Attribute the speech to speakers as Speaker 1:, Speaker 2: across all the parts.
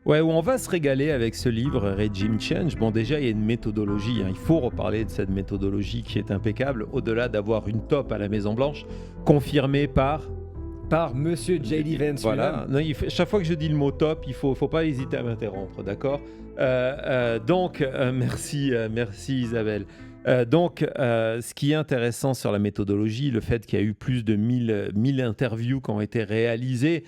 Speaker 1: Ouais, où on va se régaler avec ce livre Regime Change. Bon, déjà, il y a une méthodologie, hein. Il faut reparler de cette méthodologie qui est impeccable, au-delà d'avoir une top à la Maison-Blanche, confirmée
Speaker 2: Par Monsieur J.D. Vance
Speaker 1: voilà. Non, chaque fois que je dis le mot top, il faut pas hésiter à m'interrompre, d'accord? Merci Isabelle. Ce qui est intéressant sur la méthodologie, le fait qu'il y a eu plus de 1000 interviews qui ont été réalisées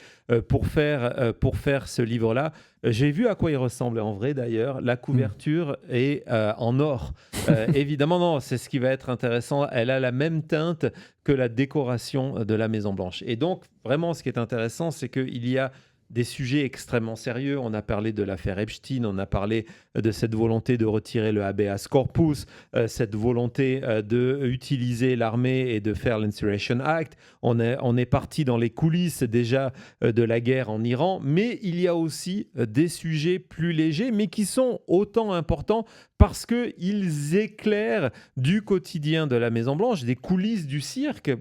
Speaker 1: pour faire ce livre-là. J'ai vu à quoi il ressemble en vrai d'ailleurs. La couverture est en or. Évidemment, non, c'est ce qui va être intéressant. Elle a la même teinte que la décoration de la Maison-Blanche. Et donc, vraiment, ce qui est intéressant, c'est qu'il y a des sujets extrêmement sérieux. On a parlé de l'affaire Epstein, on a parlé de cette volonté de retirer le habeas corpus, cette volonté d'utiliser l'armée et de faire l'Insurrection Act. On est parti dans les coulisses déjà de la guerre en Iran, mais il y a aussi des sujets plus légers, mais qui sont autant importants parce qu'ils éclairent du quotidien de la Maison-Blanche, des coulisses du cirque,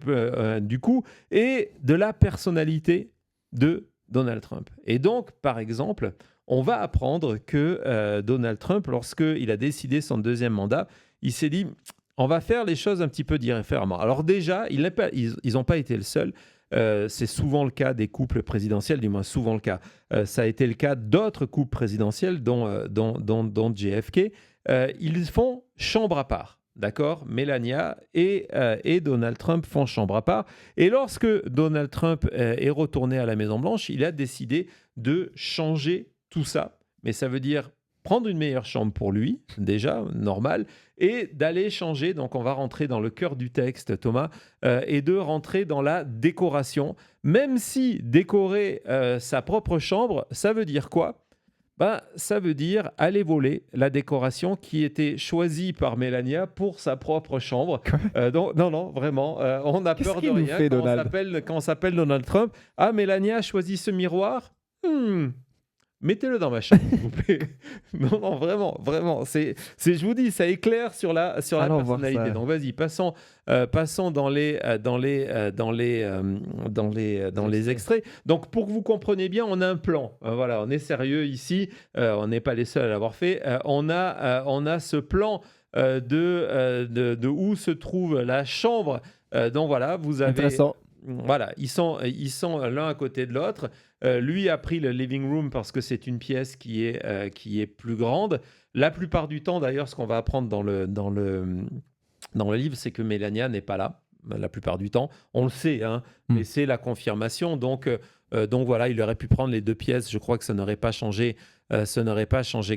Speaker 1: du coup, et de la personnalité de Donald Trump. Et donc, par exemple, on va apprendre que Donald Trump, lorsqu'il a décidé son deuxième mandat, il s'est dit, on va faire les choses un petit peu différemment. Alors déjà, ils n'ont pas été le seul. C'est souvent le cas des couples présidentiels, du moins souvent le cas. Ça a été le cas d'autres couples présidentiels, dont JFK. Ils font chambre à part. D'accord, Melania et Donald Trump font chambre à part. Et lorsque Donald Trump est retourné à la Maison-Blanche, il a décidé de changer tout ça. Mais ça veut dire prendre une meilleure chambre pour lui, déjà, normal, et d'aller changer. Donc, on va rentrer dans le cœur du texte, Thomas, et de rentrer dans la décoration. Même si décorer sa propre chambre, ça veut dire quoi ? Ça veut dire aller voler la décoration qui était choisie par Melania pour sa propre chambre. Donc, non, vraiment, on a peur de rien quand on s'appelle Donald Trump. Ah, Melania a choisi ce miroir. Mettez-le dans ma chambre, s'il vous plaît. Non, vraiment. Je vous dis, ça éclaire sur la personnalité. Donc, vas-y, passons dans les extraits. Donc, pour que vous compreniez bien, on a un plan. Voilà, on est sérieux ici. On n'est pas les seuls à l'avoir fait. On a ce plan de où se trouve la chambre. Donc, voilà, vous avez...
Speaker 2: Intéressant.
Speaker 1: Voilà, ils sont l'un à côté de l'autre. Lui a pris le living room parce que c'est une pièce qui est plus grande. La plupart du temps, d'ailleurs, ce qu'on va apprendre dans le livre, c'est que Melania n'est pas là, la plupart du temps. On le sait, hein, mais c'est la confirmation. Donc voilà, il aurait pu prendre les deux pièces. Je crois que ça n'aurait pas changé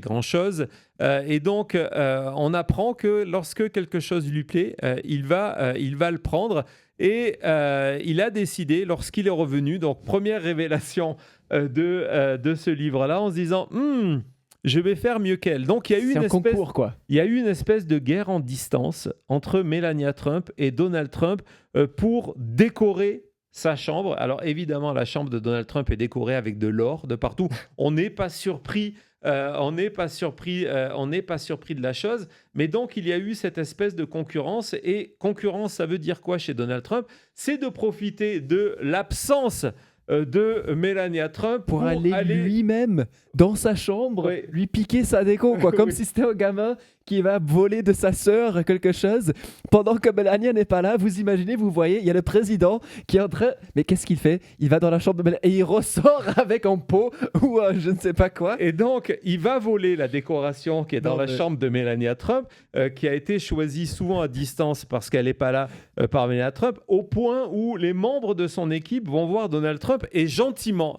Speaker 1: grand-chose. Et donc, on apprend que lorsque quelque chose lui plaît, il va le prendre. Et il a décidé, lorsqu'il est revenu, donc première révélation de ce livre-là, en se disant je vais faire mieux qu'elle. Donc il y a eu une espèce de guerre en distance entre Melania Trump et Donald Trump pour décorer sa chambre. Alors évidemment, la chambre de Donald Trump est décorée avec de l'or de partout. On n'est pas surpris. On n'est pas surpris de la chose, mais donc il y a eu cette espèce de concurrence, et concurrence, ça veut dire quoi chez Donald Trump ? C'est de profiter de l'absence de Melania Trump
Speaker 2: pour aller lui-même dans sa chambre, lui piquer sa déco, quoi, comme si c'était un gamin qui va voler de sa sœur quelque chose. Pendant que Melania n'est pas là, vous imaginez, vous voyez, il y a le président qui est en train... Mais qu'est-ce qu'il fait ? Il va dans la chambre de Melania et il ressort avec un pot ou je ne sais pas quoi.
Speaker 1: Et donc, il va voler la décoration qui est dans la chambre de Melania Trump, qui a été choisie souvent à distance parce qu'elle n'est pas là par Melania Trump, au point où les membres de son équipe vont voir Donald Trump et gentiment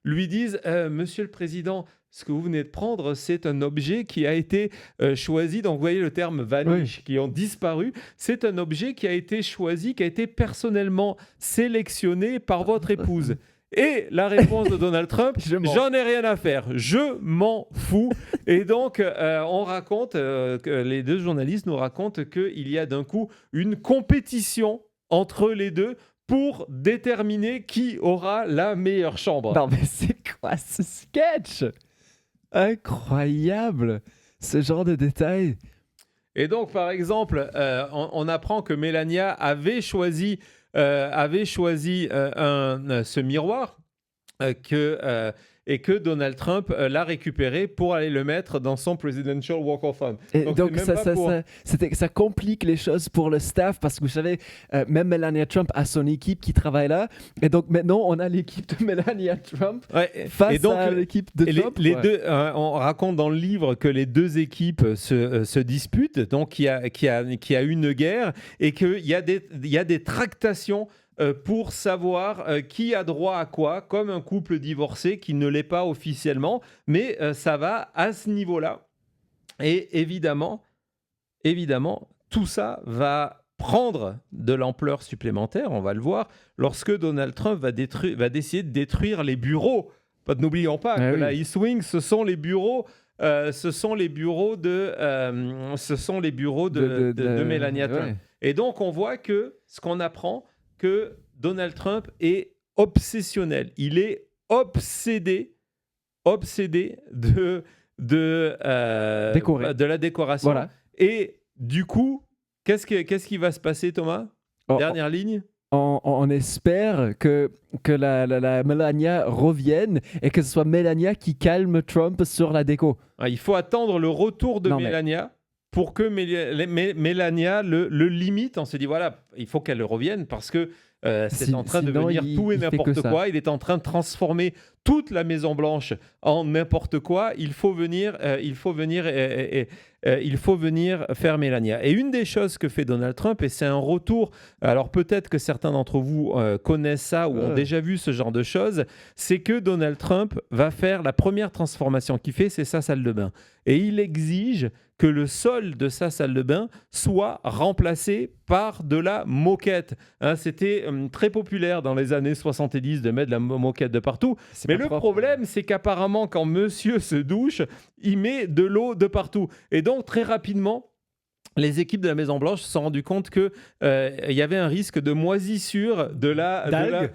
Speaker 1: lui disent « Monsieur le Président, ce que vous venez de prendre, c'est un objet qui a été choisi. » Donc, vous voyez le terme vanish, qui ont disparu. C'est un objet qui a été choisi, qui a été personnellement sélectionné par votre épouse. Et la réponse de Donald Trump, j'en ai rien à faire, je m'en fous. Et donc, on raconte, que les deux journalistes nous racontent qu'il y a d'un coup une compétition entre les deux pour déterminer qui aura la meilleure chambre.
Speaker 2: Non, mais c'est quoi ce sketch ? Incroyable, ce genre de détails.
Speaker 1: Et donc, par exemple, on apprend que Melania avait choisi ce miroir et que Donald Trump l'a récupéré pour aller le mettre dans son Presidential Walk of Fame.
Speaker 2: Et donc ça complique les choses pour le staff parce que vous savez, même Melania Trump a son équipe qui travaille là. Et donc maintenant, on a l'équipe de Melania Trump face à l'équipe de Trump.
Speaker 1: Les deux, on raconte dans le livre que les deux équipes se disputent, donc qu'il y a une guerre et qu'il y a des tractations pour savoir qui a droit à quoi, comme un couple divorcé qui ne l'est pas officiellement, mais ça va à ce niveau-là. Et évidemment, tout ça va prendre de l'ampleur supplémentaire, on va le voir, lorsque Donald Trump va décider de détruire les bureaux. N'oublions pas que la East Wing, ce sont les bureaux de Melania Trump. Ouais. Et donc, on voit que ce qu'on apprend, que Donald Trump est obsessionnel. Il est obsédé de la décoration. Voilà. Et du coup, qu'est-ce qui va se passer, Thomas ? Dernière ligne.
Speaker 2: On espère que la Melania revienne et que ce soit Melania qui calme Trump sur la déco.
Speaker 1: Il faut attendre le retour de Melania pour que Melania le limite. On se dit, voilà, il faut qu'elle revienne parce que c'est en train de devenir tout et n'importe quoi. Il est en train de transformer toute la Maison-Blanche en n'importe quoi. Il faut venir faire Melania. Et une des choses que fait Donald Trump, et c'est un retour, alors peut-être que certains d'entre vous connaissent ça ou ont déjà vu ce genre de choses, c'est que Donald Trump va faire la première transformation qu'il fait, c'est sa salle de bain. Et il exige que le sol de sa salle de bain soit remplacé par de la moquette. C'était très populaire dans les années 70 de mettre de la moquette de partout. Mais le problème, c'est qu'apparemment, quand monsieur se douche, il met de l'eau de partout. Et donc, très rapidement, les équipes de la Maison-Blanche se sont rendues compte qu'il y avait un risque de moisissure d'algues,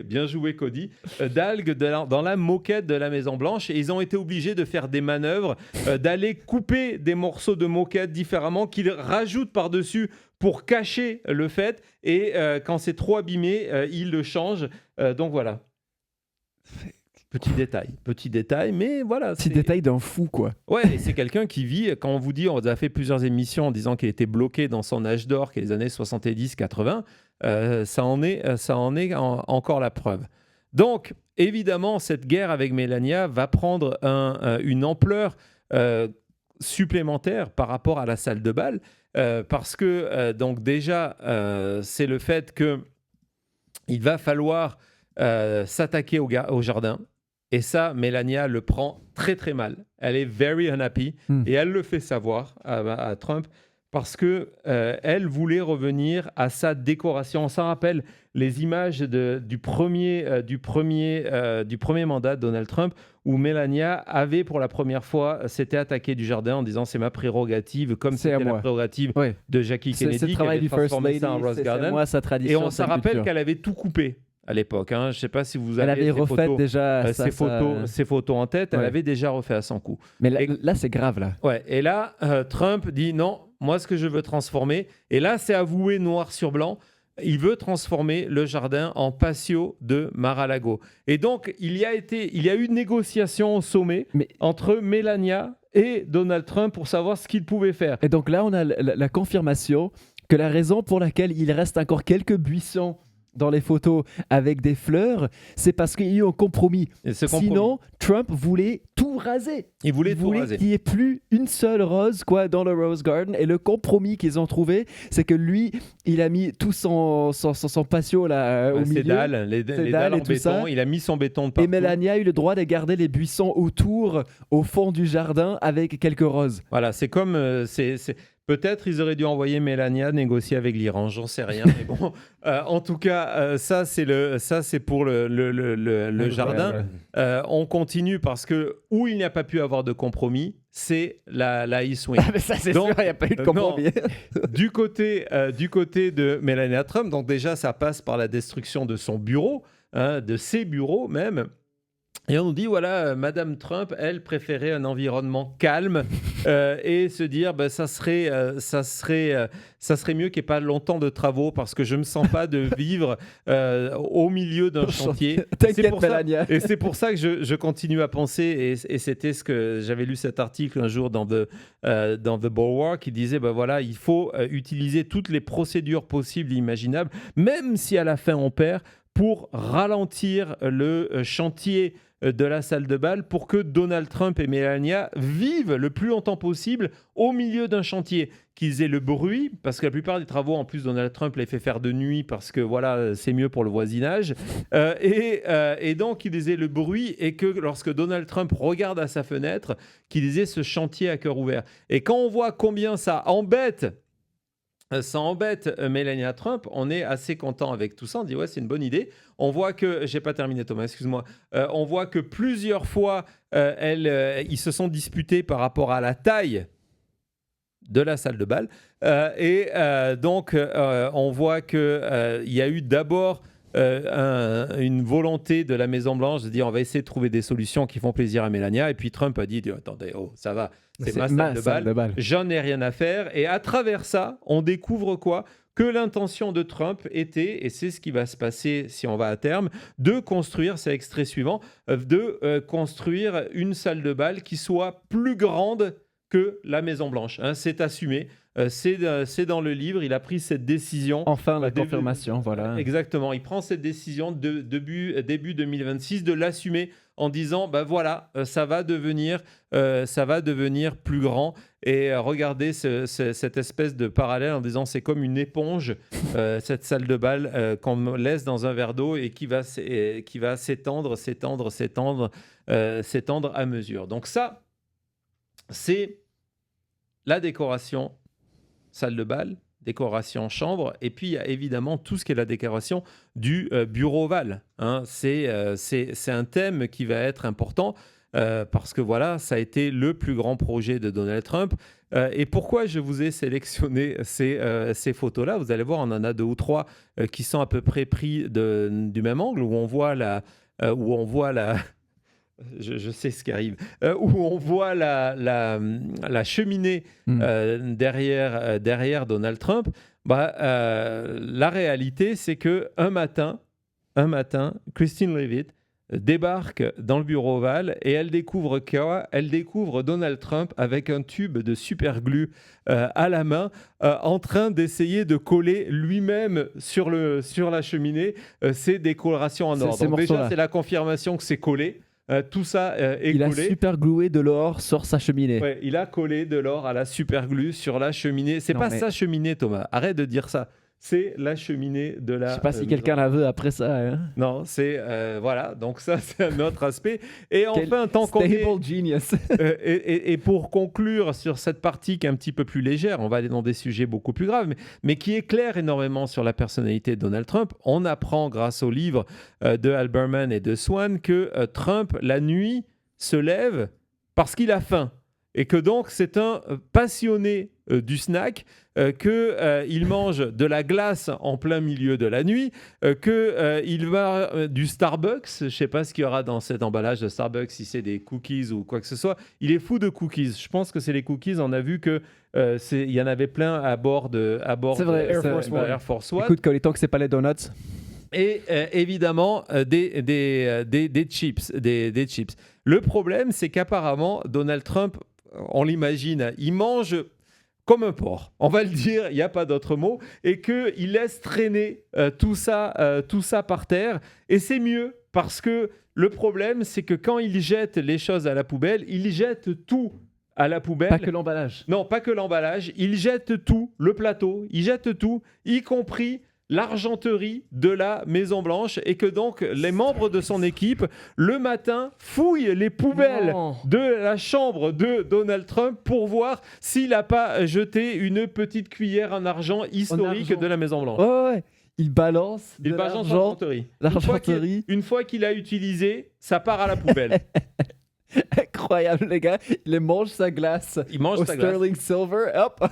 Speaker 1: bien joué Cody, d'algues dans la moquette de la Maison-Blanche, et ils ont été obligés de faire des manœuvres, d'aller couper des morceaux de moquette différemment qu'ils rajoutent par-dessus pour cacher le fait, et quand c'est trop abîmé, ils le changent. Donc voilà. Petit détail, mais voilà.
Speaker 2: Petit détail d'un fou, quoi.
Speaker 1: Ouais, et c'est quelqu'un qui vit, quand on vous dit, on a fait plusieurs émissions en disant qu'il était bloqué dans son âge d'or, qui est les années 70-80, ça en est encore la preuve. Donc, évidemment, cette guerre avec Melania va prendre une ampleur supplémentaire par rapport à la salle de bal, parce que, donc déjà, c'est le fait qu'il va falloir s'attaquer au jardin. Et ça, Melania le prend très très mal. Elle est very unhappy et elle le fait savoir à Trump parce que elle voulait revenir à sa décoration. On s'en rappelle les images du premier mandat de Donald Trump où Melania avait pour la première fois s'était attaquée du jardin en disant c'est ma prérogative, comme c'était la prérogative de Jackie Kennedy qui avait transformé ça en Rose Garden. Et on s'en rappelle qu'elle avait tout coupé à l'époque. Je ne sais pas si vous avez
Speaker 2: ses
Speaker 1: photos en tête. Elle avait déjà refait à 100 coups.
Speaker 2: Mais là, c'est grave. Là.
Speaker 1: Ouais. Et là, Trump dit non, moi, ce que je veux transformer, et là, c'est avoué noir sur blanc, il veut transformer le jardin en patio de Mar-a-Lago. Et donc, il y a eu une négociation au sommet entre Melania et Donald Trump pour savoir ce qu'il pouvait faire.
Speaker 2: Et donc là, on a la confirmation que la raison pour laquelle il reste encore quelques buissons dans les photos avec des fleurs, c'est parce qu'il y a eu un compromis. Sinon, Trump voulait tout raser.
Speaker 1: Il voulait raser.
Speaker 2: Qu'il n'y ait plus une seule rose dans le Rose Garden. Et le compromis qu'ils ont trouvé, c'est que lui, il a mis tout son patio là, au milieu.
Speaker 1: Ses dalles, les dalles en béton. Il a mis son béton de partout.
Speaker 2: Et Melania a eu le droit de garder les buissons autour, au fond du jardin, avec quelques roses.
Speaker 1: Voilà, c'est comme... Peut-être ils auraient dû envoyer Melania négocier avec l'Iran, j'en sais rien. Mais bon, en tout cas, ça c'est pour le jardin. On continue parce que où il n'y a pas pu avoir de compromis, c'est la East Wing.
Speaker 2: Mais ça c'est sûr, il n'y a pas eu de compromis.
Speaker 1: Du côté de Melania Trump, donc déjà ça passe par la destruction de son bureau, de ses bureaux même. Et on nous dit, voilà, Madame Trump, elle préférait un environnement calme et se dire, bah, ça serait mieux qu'il n'y ait pas longtemps de travaux parce que je ne me sens pas de vivre au milieu d'un chantier.
Speaker 2: T'inquiète, Mélania.
Speaker 1: Et c'est pour ça que je continue à penser, et c'était ce que j'avais lu cet article un jour dans The Bulwark qui disait, bah, voilà, il faut utiliser toutes les procédures possibles et imaginables, même si à la fin on perd, pour ralentir le chantier de la salle de bal pour que Donald Trump et Melania vivent le plus longtemps possible au milieu d'un chantier, qu'ils aient le bruit, parce que la plupart des travaux, en plus, Donald Trump les fait faire de nuit parce que voilà, c'est mieux pour le voisinage, et donc qu'ils aient le bruit et que lorsque Donald Trump regarde à sa fenêtre, qu'ils aient ce chantier à cœur ouvert. Et quand on voit combien ça embête Melania Trump, on est assez content avec tout ça. On dit ouais, c'est une bonne idée. On voit que, j'ai pas terminé Thomas, excuse-moi. On voit que plusieurs fois, ils se sont disputés par rapport à la taille de la salle de bal. Donc, on voit qu'il y a eu d'abord une volonté de la Maison-Blanche de dire on va essayer de trouver des solutions qui font plaisir à Melania. Et puis Trump a dit attendez, ça va, c'est ma salle de bal. J'en ai rien à faire. Et à travers ça, on découvre quoi ? Que l'intention de Trump était, et c'est ce qui va se passer si on va à terme, de construire, c'est l'extrait suivant, de construire une salle de bal qui soit plus grande que la Maison-Blanche. C'est assumé. C'est dans le livre, il a pris cette décision.
Speaker 2: Enfin, la confirmation, voilà.
Speaker 1: Exactement, il prend cette décision début 2026 de l'assumer en disant, bah voilà, ça va devenir plus grand. Et regardez cette espèce de parallèle en disant, c'est comme une éponge, cette salle de bal qu'on laisse dans un verre d'eau et qui va s'étendre à mesure. Donc ça, c'est la décoration salle de bal, décoration chambre, et puis il y a évidemment tout ce qui est la décoration du bureau ovale. C'est un thème qui va être important parce que voilà, ça a été le plus grand projet de Donald Trump. Et pourquoi je vous ai sélectionné ces photos-là ? Vous allez voir, on en a 2 ou 3 qui sont à peu près pris du même angle, où on voit la je sais ce qui arrive, où on voit la cheminée derrière Donald Trump. La réalité, c'est qu'un matin, Christine Leavitt débarque dans le bureau ovale et elle découvre quoi ? Elle découvre Donald Trump avec un tube de superglue à la main, en train d'essayer de coller lui-même sur la cheminée ses décorations en or. Donc déjà, c'est la confirmation que c'est collé. Tout ça est
Speaker 2: collé.
Speaker 1: Il
Speaker 2: a superglué de l'or sur sa cheminée.
Speaker 1: Ouais, il a collé de l'or à la superglue sur la cheminée. C'est pas sa cheminée, Thomas. Arrête de dire ça. C'est la cheminée de la...
Speaker 2: Je sais pas si quelqu'un la veut après ça. Hein.
Speaker 1: Non, c'est... voilà, donc ça, c'est un autre aspect. Et enfin, tant qu'on est...
Speaker 2: genius.
Speaker 1: et pour conclure sur cette partie qui est un petit peu plus légère, on va aller dans des sujets beaucoup plus graves, mais qui éclaire énormément sur la personnalité de Donald Trump. On apprend, grâce au livre de Al Berman et de Swan, que Trump, la nuit, se lève parce qu'il a faim. Et que donc, c'est un passionné du snack, qu'il mange de la glace en plein milieu de la nuit, qu'il va du Starbucks. Je ne sais pas ce qu'il y aura dans cet emballage de Starbucks, si c'est des cookies ou quoi que ce soit. Il est fou de cookies. Je pense que c'est les cookies. On a vu qu'il y en avait plein à bord de Air Force One.
Speaker 2: Écoute, tant que ce n'est pas les donuts.
Speaker 1: Et évidemment, des chips. Des chips. Le problème, c'est qu'apparemment, Donald Trump, on l'imagine, il mange comme un porc, on va le dire, il n'y a pas d'autre mot, et qu'il laisse traîner tout ça par terre. Et c'est mieux, parce que le problème, c'est que quand il jette les choses à la poubelle, il jette tout à la poubelle.
Speaker 2: Pas que l'emballage.
Speaker 1: Non, pas que l'emballage. Il jette tout, le plateau, il jette tout, y compris l'argenterie de la Maison-Blanche, et que donc les membres de son équipe, le matin, fouillent les poubelles de la chambre de Donald Trump pour voir s'il n'a pas jeté une petite cuillère en argent historique de la Maison-Blanche.
Speaker 2: Ouais. Il balance
Speaker 1: l'argenterie. Une fois qu'il a utilisé, ça part à la poubelle.
Speaker 2: Incroyable, les gars. Il mange sa glace.
Speaker 1: Il mange sa
Speaker 2: Sterling
Speaker 1: glace.
Speaker 2: Silver. Hop.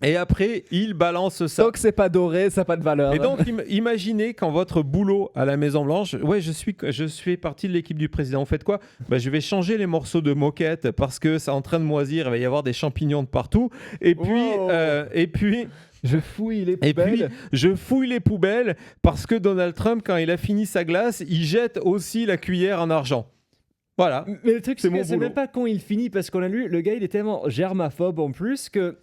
Speaker 1: Et après, il balance ça.
Speaker 2: Tant que c'est pas doré, ça n'a pas de valeur.
Speaker 1: Et donc, imaginez quand votre boulot à la Maison-Blanche, ouais, je suis partie de l'équipe du président. Vous faites quoi ? Je vais changer les morceaux de moquette parce que c'est en train de moisir, il va y avoir des champignons de partout. Et puis,
Speaker 2: je fouille les
Speaker 1: et
Speaker 2: poubelles.
Speaker 1: puis, je fouille les poubelles parce que Donald Trump, quand il a fini sa glace, il jette aussi la cuillère en argent. Voilà.
Speaker 3: Mais le truc,
Speaker 1: C'est
Speaker 3: c'est
Speaker 1: mon
Speaker 3: que c'est
Speaker 1: boulot.
Speaker 3: même pas quand il finit, parce qu'on a lu, le gars, il est tellement germaphobe en plus que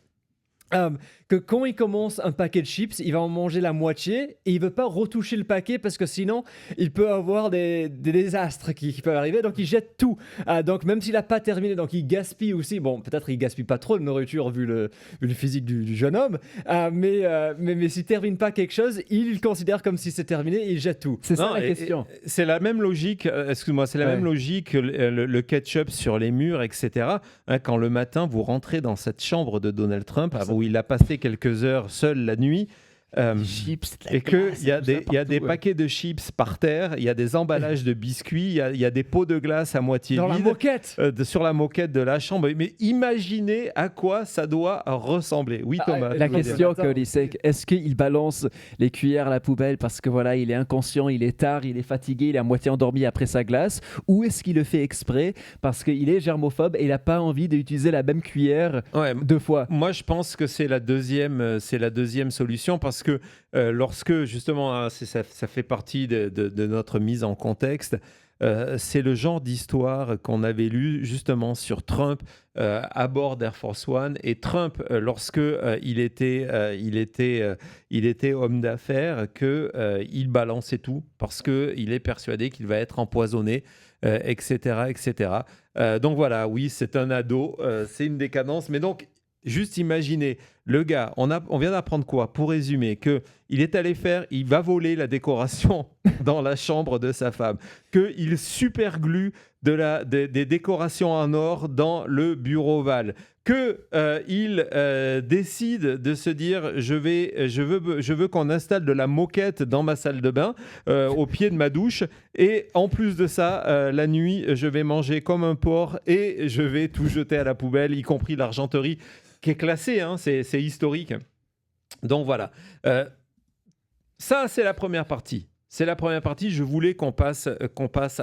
Speaker 3: quand il commence un paquet de chips, il va en manger la moitié et il veut pas retoucher le paquet parce que sinon il peut avoir des désastres qui peuvent arriver, donc il jette tout. Donc même s'il a pas terminé, donc il gaspille aussi. Bon, peut-être il gaspille pas trop de nourriture vu le physique du jeune homme, mais s'il termine pas quelque chose, il le considère comme si c'est terminé et il jette tout.
Speaker 2: C'est ça
Speaker 1: Non,
Speaker 2: la question.
Speaker 1: C'est la même logique, excuse-moi, c'est la
Speaker 2: Ouais.
Speaker 1: même logique que le ketchup sur les murs, etc. Hein, quand le matin, vous rentrez dans cette chambre de Donald Trump, où il a passé quelques heures seul la nuit,
Speaker 2: Chips, de la
Speaker 1: et qu'il
Speaker 2: glace,
Speaker 1: y a
Speaker 2: tout ça
Speaker 1: des, il y a des
Speaker 2: partout, ouais.
Speaker 1: paquets de chips par terre, il y a des emballages de biscuits, il y a des pots de glace à moitié
Speaker 3: Dans la
Speaker 1: vides
Speaker 3: moquette.
Speaker 1: sur la moquette de la chambre. Mais imaginez à quoi ça doit ressembler. Oui, Thomas.
Speaker 2: La
Speaker 1: tu voulais dire.
Speaker 2: question,
Speaker 3: Attends.
Speaker 2: Cody, c'est est-ce qu'il balance les cuillères à la poubelle parce que voilà, il est inconscient, il est tard, il est fatigué, il est à moitié endormi après sa glace, ou est-ce qu'il le fait exprès parce qu'il est germophobe et il n'a pas envie d'utiliser la même cuillère
Speaker 1: Ouais,
Speaker 2: 2 fois?
Speaker 1: moi, je pense que c'est la deuxième solution parce que lorsque, justement, hein, ça fait partie de notre mise en contexte, c'est le genre d'histoire qu'on avait lu justement sur Trump à bord d'Air Force One. Et Trump, lorsque il était homme d'affaires, il balançait tout parce qu'il est persuadé qu'il va être empoisonné, etc., etc. Donc voilà, oui, c'est un ado, c'est une décadence. Mais donc, juste imaginez, le gars, on vient d'apprendre quoi? Pour résumer, il va voler la décoration dans la chambre de sa femme, qu'il superglue des décorations en or dans le bureau Val, qu'il décide de se dire je veux qu'on installe de la moquette dans ma salle de bain, au pied de ma douche, et en plus de ça, la nuit, je vais manger comme un porc et je vais tout jeter à la poubelle, y compris l'argenterie qui est classée, hein, c'est historique. Donc voilà. Ça, c'est la première partie. Je voulais qu'on passe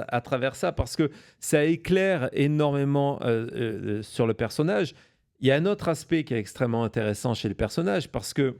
Speaker 1: à travers ça parce que ça éclaire énormément sur le personnage. Il y a un autre aspect qui est extrêmement intéressant chez le personnage parce que,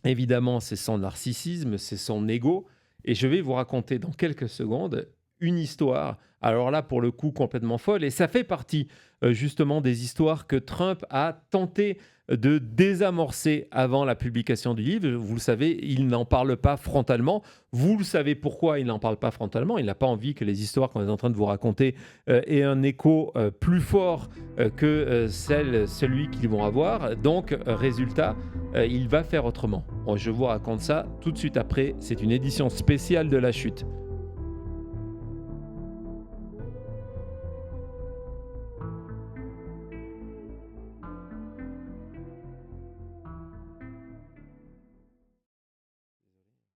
Speaker 1: évidemment, c'est son narcissisme, c'est son ego. Et je vais vous raconter dans quelques secondes une histoire, alors là, pour le coup, complètement folle. Et ça fait partie, justement, des histoires que Trump a tenté de désamorcer avant la publication du livre. Vous le savez, il n'en parle pas frontalement. Vous le savez pourquoi il n'en parle pas frontalement. Il n'a pas envie que les histoires qu'on est en train de vous raconter aient un écho plus fort que celui qu'ils vont avoir. Donc, résultat, il va faire autrement. Je vous raconte ça tout de suite après. C'est une édition spéciale de La Chute.